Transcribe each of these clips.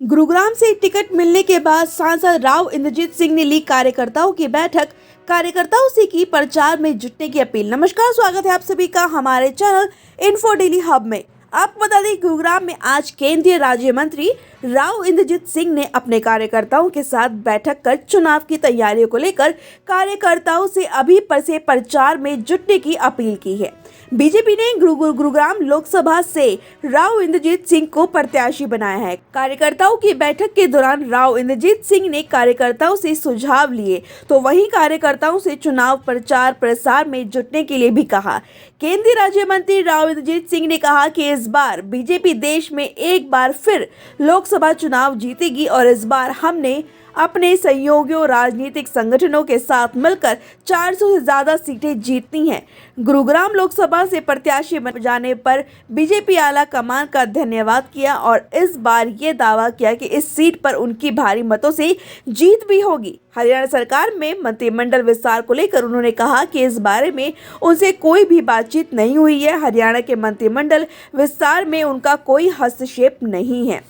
गुरुग्राम से टिकट मिलने के बाद सांसद राव इंद्रजीत सिंह ने ली कार्यकर्ताओं की बैठक। कार्यकर्ताओं से की प्रचार में जुटने की अपील। नमस्कार, स्वागत है आप सभी का हमारे चैनल इन्फो डेली हब में। आपको बता दें, गुरुग्राम में आज केंद्रीय राज्य मंत्री राव इंद्रजीत सिंह ने अपने कार्यकर्ताओं के साथ बैठक कर चुनाव की तैयारियों को लेकर कार्यकर्ताओं से अभी से प्रचार में जुटने की अपील की है। बीजेपी ने गुरुग्राम लोकसभा से राव इंद्रजीत सिंह को प्रत्याशी बनाया है। कार्यकर्ताओं की बैठक के दौरान राव इंद्रजीत सिंह ने कार्यकर्ताओं से सुझाव लिए, तो वहीं कार्यकर्ताओं से चुनाव प्रचार प्रसार में जुटने के लिए भी कहा। केंद्रीय राज्य मंत्री राव इंद्रजीत सिंह ने कहा कि इस बार बीजेपी देश में एक बार फिर लोकसभा चुनाव जीतेगी और इस बार हमने अपने सहयोगियों राजनीतिक संगठनों के साथ मिलकर 400 से ज्यादा सीटें जीतनी हैं। गुरुग्राम लोकसभा से प्रत्याशी बन जाने पर बीजेपी आला कमान का धन्यवाद किया और इस बार ये दावा किया कि इस सीट पर उनकी भारी मतों से जीत भी होगी। हरियाणा सरकार में मंत्रिमंडल विस्तार को लेकर उन्होंने कहा कि इस बारे में उनसे कोई भी बातचीत नहीं हुई है। हरियाणा के मंत्रिमंडल विस्तार में उनका कोई हस्तक्षेप नहीं है।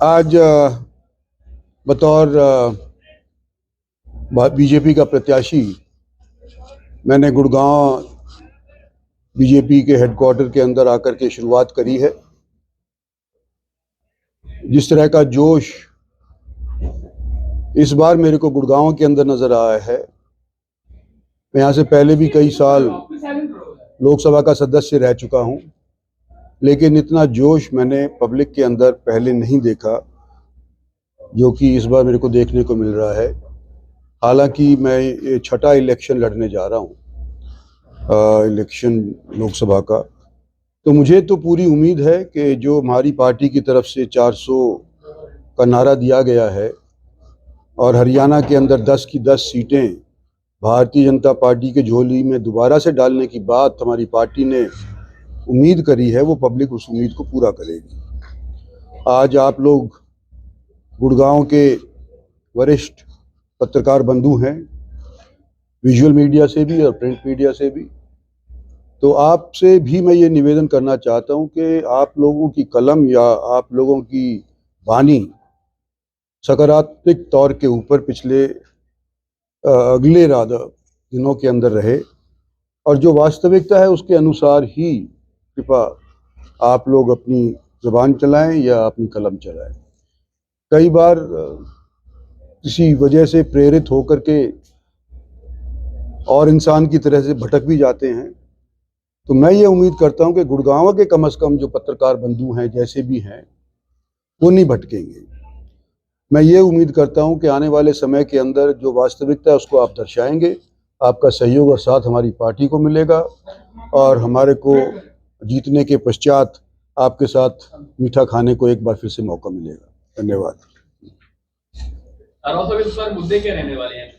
आज बतौर बीजेपी का प्रत्याशी मैंने गुड़गांव बीजेपी के हेडक्वार्टर के अंदर आकर के शुरुआत करी है। जिस तरह का जोश इस बार मेरे को गुड़गांव के अंदर नज़र आया है, मैं यहाँ से पहले भी कई साल लोकसभा का सदस्य रह चुका हूँ, लेकिन इतना जोश मैंने पब्लिक के अंदर पहले नहीं देखा जो कि इस बार मेरे को देखने को मिल रहा है। हालांकि मैं ये छठा इलेक्शन लड़ने जा रहा हूँ, इलेक्शन लोकसभा का, तो मुझे तो पूरी उम्मीद है कि जो हमारी पार्टी की तरफ से 400 का नारा दिया गया है और हरियाणा के अंदर 10 की 10 सीटें भारतीय जनता पार्टी के झोली में दोबारा से डालने की बात हमारी पार्टी ने उम्मीद करी है, वो पब्लिक उस उम्मीद को पूरा करेगी। आज आप लोग गुड़गांव के वरिष्ठ पत्रकार बंधु हैं, विजुअल मीडिया से भी और प्रिंट मीडिया से भी, तो आपसे भी मैं ये निवेदन करना चाहता हूं कि आप लोगों की कलम या आप लोगों की वाणी सकारात्मक तौर के ऊपर पिछले अगले दिनों के अंदर रहे और जो वास्तविकता है उसके अनुसार ही कृपा आप लोग अपनी ज़बान चलाएं या अपनी कलम चलाएं। कई बार किसी वजह से प्रेरित होकर के और इंसान की तरह से भटक भी जाते हैं, तो मैं ये उम्मीद करता हूं कि गुड़गांव के कम से कम जो पत्रकार बंधु हैं, जैसे भी हैं, वो नहीं भटकेंगे। मैं ये उम्मीद करता हूं कि आने वाले समय के अंदर जो वास्तविकता है उसको आप दर्शाएंगे, आपका सहयोग और साथ हमारी पार्टी को मिलेगा और हमारे को जीतने के पश्चात आपके साथ मीठा खाने को एक बार फिर से मौका मिलेगा। धन्यवाद। मुद्दे क्या रहने वाले हैं?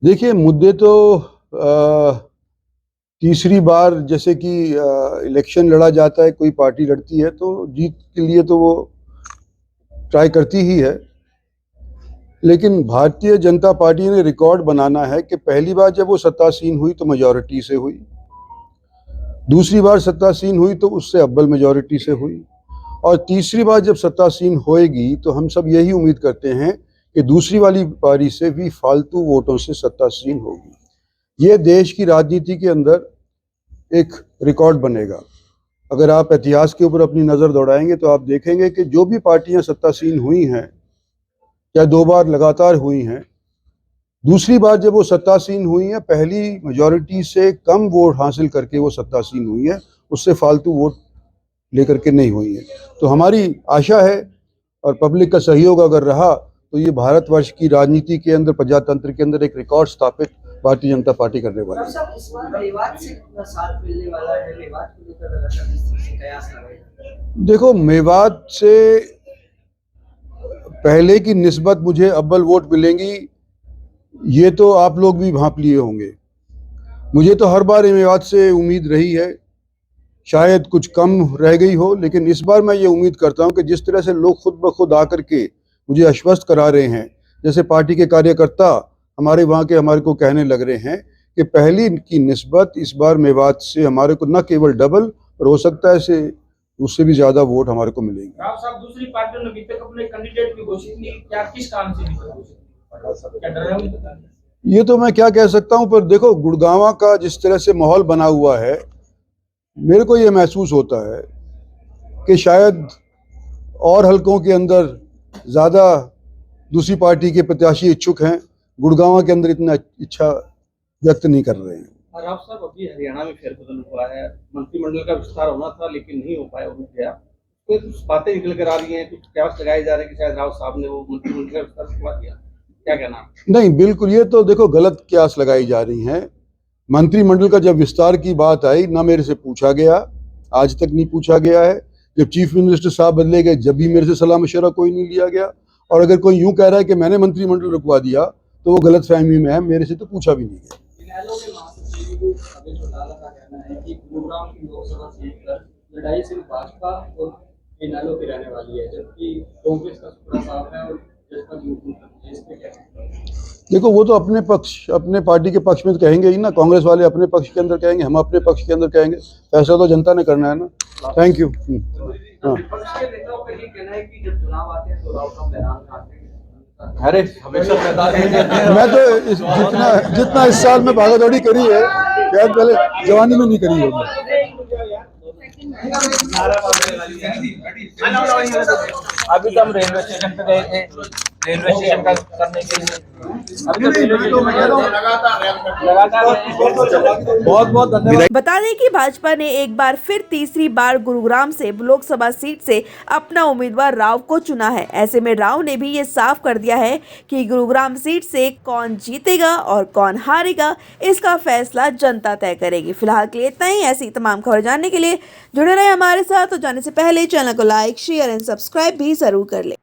देखिए, मुद्दे तो तीसरी बार जैसे कि इलेक्शन लड़ा जाता है, कोई पार्टी लड़ती है तो जीत के लिए तो वो ट्राई करती ही है, लेकिन भारतीय जनता पार्टी ने रिकॉर्ड बनाना है कि पहली बार जब वो सत्तासीन हुई तो मेजॉरिटी से हुई, दूसरी बार सत्तासीन हुई तो उससे अव्वल मेजॉरिटी से हुई और तीसरी बार जब सत्तासीन होएगी तो हम सब यही उम्मीद करते हैं कि दूसरी वाली पारी से भी फालतू वोटों से सत्तासीन होगी। ये देश की राजनीति के अंदर एक रिकॉर्ड बनेगा। अगर आप इतिहास के ऊपर अपनी नज़र दौड़ाएंगे तो आप देखेंगे कि जो भी पार्टियां सत्तासीन हुई हैं, चाहे 2 बार लगातार हुई हैं, दूसरी बार जब वो सत्तासीन हुई हैं, पहली मेजॉरिटी से कम वोट हासिल करके वो सत्तासीन हुई हैं, उससे फालतू वोट लेकर के नहीं हुई है। तो हमारी आशा है और पब्लिक का सहयोग अगर रहा तो ये भारतवर्ष की राजनीति के अंदर, प्रजातंत्र के अंदर एक रिकॉर्ड स्थापित भारतीय जनता पार्टी करने वाली है। देखो, मेवात से पहले की निस्बत मुझे अव्वल वोट मिलेंगी, ये तो आप लोग भी भांप लिए होंगे। मुझे तो हर बार मेवात से उम्मीद रही है, शायद कुछ कम रह गई हो, लेकिन इस बार मैं ये उम्मीद करता हूं कि जिस तरह से लोग खुद ब खुद आकर के मुझे आश्वस्त करा रहे हैं, जैसे पार्टी के कार्यकर्ता हमारे वहाँ के हमारे को कहने लग रहे हैं कि पहली की निस्बत इस बार मेवात से हमारे को न केवल डबल और हो सकता है से उससे भी ज़्यादा वोट हमारे को मिलेंगे। राव साहब, दूसरी पार्टियों ने अभी तक अपने कैंडिडेट की घोषित नहीं, क्या किस कारण से नहीं घोषित? क्या डर है उनको? ये तो मैं क्या कह सकता हूँ, पर देखो गुड़गांव का जिस तरह से माहौल बना हुआ है, मेरे को ये महसूस होता है कि शायद और हलकों के अंदर ज़्यादा दूसरी पार्टी के प्रत्याशी इच्छुक हैं, गुड़गांव के अंदर इतना इच्छा व्यक्त नहीं कर रहे हैं। राव साहब, अभी हरियाणा में फेरबदल हुआ है, मंत्रिमंडल का विस्तार होना था लेकिन नहीं हो पाया, रुक गया। तो कुछ बातें निकल कर आ रही हैं, कुछ कयास लगाए जा रहे हैं कि शायद राव साहब ने वो मंत्रिमंडल का विस्तार करवा दिया, क्या कहना? नहीं, बिल्कुल, ये तो देखो गलत कयास लगाई जा रही हैं। मंत्रिमंडल का जब विस्तार की बात आई, ना मेरे से पूछा गया, आज तक नहीं पूछा गया है। जब चीफ मिनिस्टर साहब बदले गए, जब भी मेरे से सलाह मशवरा कोई नहीं लिया गया। और अगर कोई यूं कह रहा है कि मैंने मंत्रिमंडल रुकवा दिया, तो वो गलत फहमी में है, मेरे से तो पूछा भी नहीं गया। इनेलो के महासचिव अमित चौटाला का कहना है कि गुरुग्राम की लोकसभा सीट पर लड़ाई सिर्फ भाजपा और इनेलो की रहने वाली है, जबकि कांग्रेस का सुपड़ा साफ है और जसपा की इस पे क्या कहते हैं? देखो, वो तो अपने पार्टी के पक्ष में तो कहेंगे ही ना। कांग्रेस वाले अपने पक्ष के अंदर कहेंगे, हम अपने पक्ष के अंदर कहेंगे। फैसला तो जनता ने करना है ना। Thank you. हाँ। विपक्ष के नेताओं का ये कहना है कि जब चुनाव आते हैं तो राव साहब मैदान में आते हैं। अरे हमेशा मैदान मैं तो जितना इस साल में भागा दौड़ी करी है, शायद पहले जवानी में नहीं करी होगी। अभी तो हम रेलवे स्टेशन पे गए थे, रेलवे स्टेशन का करने के लिए बहुत बहुत धन्यवाद। बता दें कि भाजपा ने एक बार फिर तीसरी बार गुरुग्राम से लोकसभा सीट से अपना उम्मीदवार राव को चुना है। ऐसे में राव ने भी ये साफ कर दिया है कि गुरुग्राम सीट से कौन जीतेगा और कौन हारेगा, इसका फैसला जनता तय करेगी। फिलहाल के लिए इतना ही। ऐसी तमाम खबर जानने के लिए जुड़े रहे हमारे साथ। तो जाने से पहले चैनल को लाइक, शेयर एंड सब्सक्राइब भी जरूर कर ले।